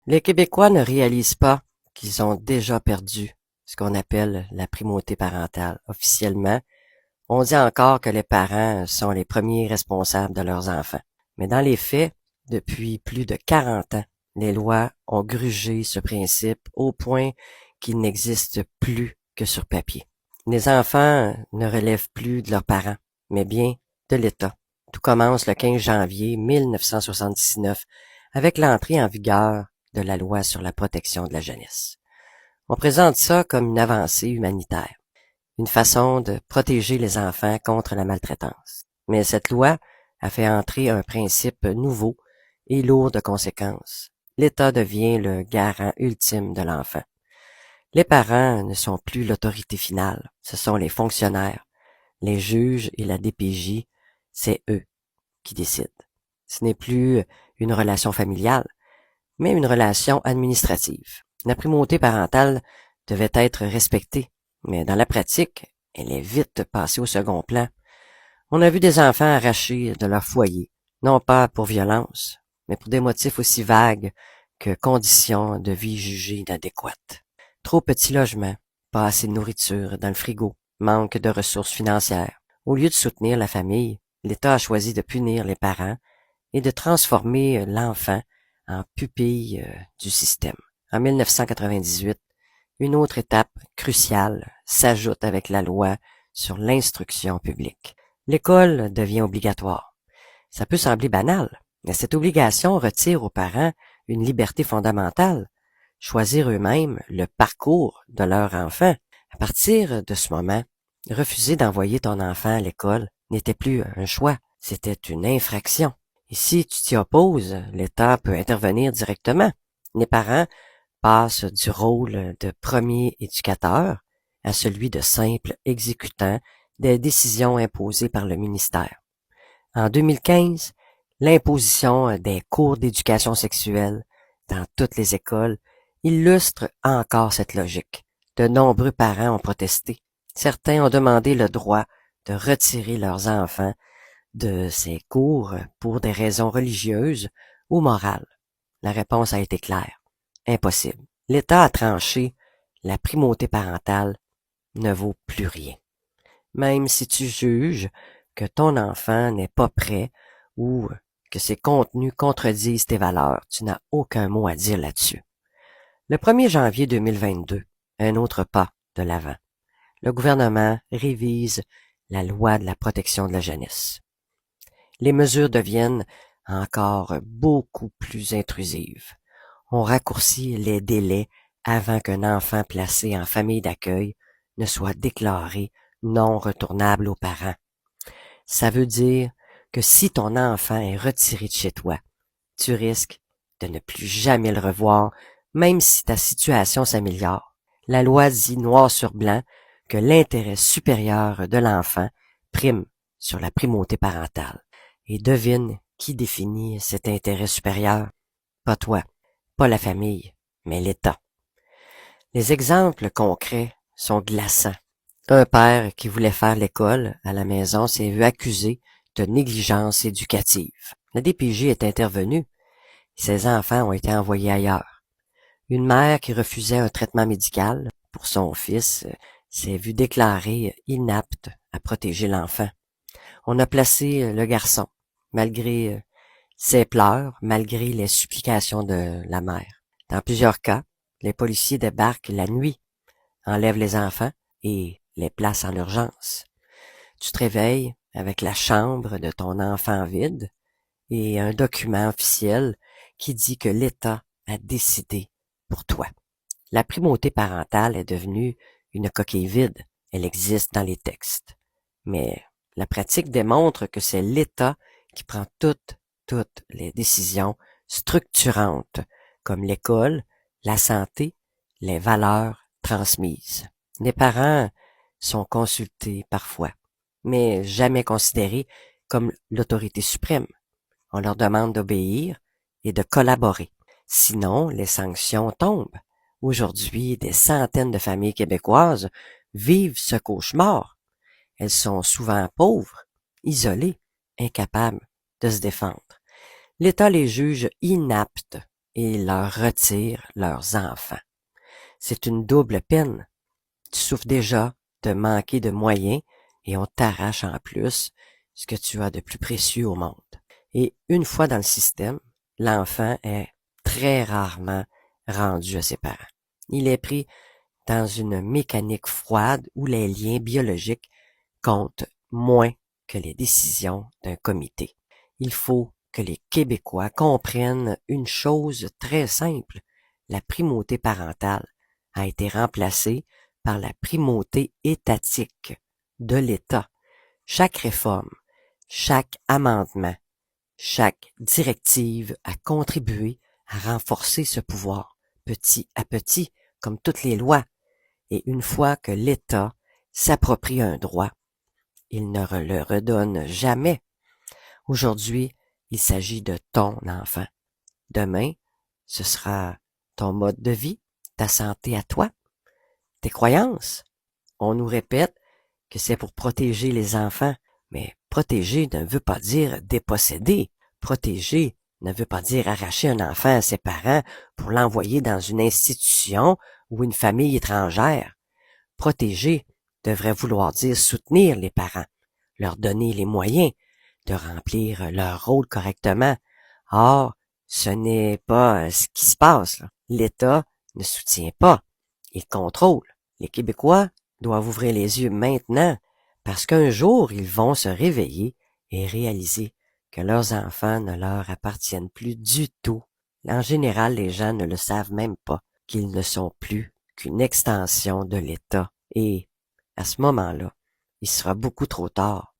Les Québécois ne réalisent pas qu'ils ont déjà perdu ce qu'on appelle la primauté parentale. Officiellement, on dit encore que les parents sont les premiers responsables de leurs enfants. Mais dans les faits, depuis plus de 40 ans, les lois ont grugé ce principe au point qu'il n'existe plus que sur papier. Les enfants ne relèvent plus de leurs parents, mais bien de l'État. Tout commence le 15 janvier 1979 avec l'entrée en vigueur de la loi sur la protection de la jeunesse. On présente ça comme une avancée humanitaire, une façon de protéger les enfants contre la maltraitance. Mais cette loi a fait entrer un principe nouveau et lourd de conséquences. L'État devient le garant ultime de l'enfant. Les parents ne sont plus l'autorité finale, ce sont les fonctionnaires. Les juges et la DPJ, c'est eux qui décident. Ce n'est plus une relation familiale, mais une relation administrative. La primauté parentale devait être respectée, mais dans la pratique, elle est vite passée au second plan. On a vu des enfants arrachés de leur foyer, non pas pour violence, mais pour des motifs aussi vagues que conditions de vie jugées inadéquates. Trop petits logements, pas assez de nourriture dans le frigo, manque de ressources financières. Au lieu de soutenir la famille, l'État a choisi de punir les parents et de transformer l'enfant en pupille du système. En 1998, une autre étape cruciale s'ajoute avec la loi sur l'instruction publique. L'école devient obligatoire. Ça peut sembler banal, mais cette obligation retire aux parents une liberté fondamentale, choisir eux-mêmes le parcours de leur enfant. À partir de ce moment, refuser d'envoyer ton enfant à l'école n'était plus un choix, c'était une infraction. Et si tu t'y opposes, l'État peut intervenir directement. Les parents passent du rôle de premier éducateur à celui de simple exécutant des décisions imposées par le ministère. En 2015, l'imposition des cours d'éducation sexuelle dans toutes les écoles illustre encore cette logique. De nombreux parents ont protesté. Certains ont demandé le droit de retirer leurs enfants de ces cours pour des raisons religieuses ou morales. La réponse a été claire. Impossible. L'État a tranché, la primauté parentale ne vaut plus rien. Même si tu juges que ton enfant n'est pas prêt ou que ses contenus contredisent tes valeurs, tu n'as aucun mot à dire là-dessus. Le 1er janvier 2022, un autre pas de l'avant. Le gouvernement révise la loi de la protection de la jeunesse. Les mesures deviennent encore beaucoup plus intrusives. On raccourcit les délais avant qu'un enfant placé en famille d'accueil ne soit déclaré non retournable aux parents. Ça veut dire que si ton enfant est retiré de chez toi, tu risques de ne plus jamais le revoir, même si ta situation s'améliore. La loi dit noir sur blanc que l'intérêt supérieur de l'enfant prime sur la primauté parentale. Et devine qui définit cet intérêt supérieur? Pas toi, pas la famille, mais l'État. Les exemples concrets sont glaçants. Un père qui voulait faire l'école à la maison s'est vu accusé de négligence éducative. La DPJ est intervenue. Ses enfants ont été envoyés ailleurs. Une mère qui refusait un traitement médical pour son fils s'est vue déclarée inapte à protéger l'enfant. On a placé le garçon, malgré ses pleurs, malgré les supplications de la mère. Dans plusieurs cas, les policiers débarquent la nuit, enlèvent les enfants et les placent en urgence. Tu te réveilles avec la chambre de ton enfant vide et un document officiel qui dit que l'État a décidé pour toi. La primauté parentale est devenue une coquille vide. Elle existe dans les textes. Mais la pratique démontre que c'est l'État qui prend toutes les décisions structurantes, comme l'école, la santé, les valeurs transmises. Les parents sont consultés parfois, mais jamais considérés comme l'autorité suprême. On leur demande d'obéir et de collaborer. Sinon, les sanctions tombent. Aujourd'hui, des centaines de familles québécoises vivent ce cauchemar. Elles sont souvent pauvres, isolées, incapables de se défendre. L'État les juge inaptes et leur retire leurs enfants. C'est une double peine. Tu souffres déjà de manquer de moyens et on t'arrache en plus ce que tu as de plus précieux au monde. Et une fois dans le système, l'enfant est très rarement rendu à ses parents. Il est pris dans une mécanique froide où les liens biologiques comptent moins que les décisions d'un comité. Il faut que les Québécois comprennent une chose très simple. La primauté parentale a été remplacée par la primauté étatique de l'État. Chaque réforme, chaque amendement, chaque directive a contribué à renforcer ce pouvoir, petit à petit, comme toutes les lois. Et une fois que l'État s'approprie un droit, il ne le redonne jamais. Aujourd'hui, il s'agit de ton enfant. Demain, ce sera ton mode de vie, ta santé à toi, tes croyances. On nous répète que c'est pour protéger les enfants, mais protéger ne veut pas dire déposséder. Protéger ne veut pas dire arracher un enfant à ses parents pour l'envoyer dans une institution ou une famille étrangère. Protéger devrait vouloir dire soutenir les parents, leur donner les moyens de remplir leur rôle correctement. Or, ce n'est pas ce qui se passe, là. L'État ne soutient pas, il contrôle. Les Québécois doivent ouvrir les yeux maintenant, parce qu'un jour, ils vont se réveiller et réaliser que leurs enfants ne leur appartiennent plus du tout. En général, les gens ne le savent même pas, qu'ils ne sont plus qu'une extension de l'État. Et à ce moment-là, il sera beaucoup trop tard